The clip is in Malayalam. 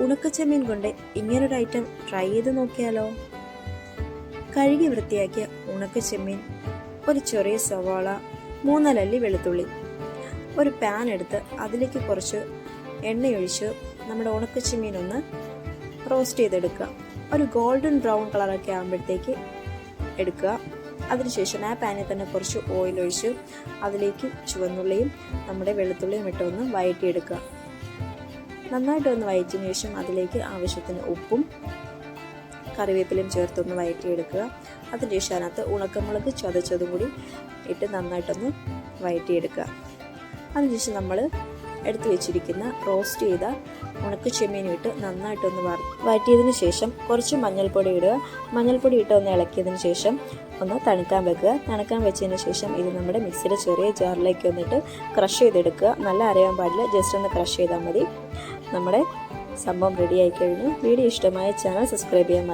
ഉണക്കച്ചെമ്മീൻ കൊണ്ട് ഇങ്ങനൊരു ഐറ്റം ട്രൈ ചെയ്ത് നോക്കിയാലോ? കഴുകി വൃത്തിയാക്കിയ ഉണക്കച്ചെമ്മീൻ, ഒരു ചെറിയ സവാള, 3 അല്ലി വെളുത്തുള്ളി, ഒരു പാൻ എടുത്ത് അതിലേക്ക് കുറച്ച് എണ്ണയൊഴിച്ച് നമ്മുടെ ഉണക്കച്ചെമ്മീൻ ഒന്ന് റോസ്റ്റ് ചെയ്തെടുക്കുക. ഒരു ഗോൾഡൻ ബ്രൗൺ കളറൊക്കെ ആകുമ്പോഴത്തേക്ക് എടുക്കുക. അതിനുശേഷം ആ പാനിൽ തന്നെ കുറച്ച് ഓയിൽ ഒഴിച്ച് അതിലേക്ക് ചുവന്നുള്ളിയും നമ്മുടെ വെളുത്തുള്ളിയും ഇട്ടൊന്ന് വഴറ്റിയെടുക്കുക. നന്നായിട്ടൊന്ന് വഴറ്റിയതിനു ശേഷം അതിലേക്ക് ആവശ്യത്തിന് ഉപ്പും കറിവേപ്പിലയും ചേർത്തൊന്ന് വഴറ്റിയെടുക്കുക. അതിനുശേഷം അതിനകത്ത് ഉണക്കമുളക് ചതച്ചതും കൂടി ഇട്ട് നന്നായിട്ടൊന്ന് വഴറ്റിയെടുക്കുക. അതിനുശേഷം നമ്മൾ എടുത്തു വെച്ചിരിക്കുന്ന റോസ്റ്റ് ചെയ്ത ഉണക്കച്ചെമ്മീനും ഇട്ട് നന്നായിട്ടൊന്ന് വഴറ്റിയതിന് ശേഷം കുറച്ച് മഞ്ഞൾപ്പൊടി ഇടുക. മഞ്ഞൾപ്പൊടി ഇട്ട് ഒന്ന് ഇളക്കിയതിന് ശേഷം ഒന്ന് തണുക്കാൻ വെക്കുക. തണുക്കാൻ വെച്ചതിന് ശേഷം ഇത് നമ്മുടെ മിക്സിയുടെ ചെറിയ ജാറിലേക്ക് വന്നിട്ട് ക്രഷ് ചെയ്തെടുക്കുക. നല്ല അരയാൻ പാടില്ല, ജസ്റ്റ് ഒന്ന് ക്രഷ് ചെയ്താൽ മതി. നമ്മുടെ സംഭവം റെഡി ആയി കഴിഞ്ഞു. വീഡിയോ ഇഷ്ടമായ ചാനൽ സബ്സ്ക്രൈബ് ചെയ്യാൻ മറക്കരുത്.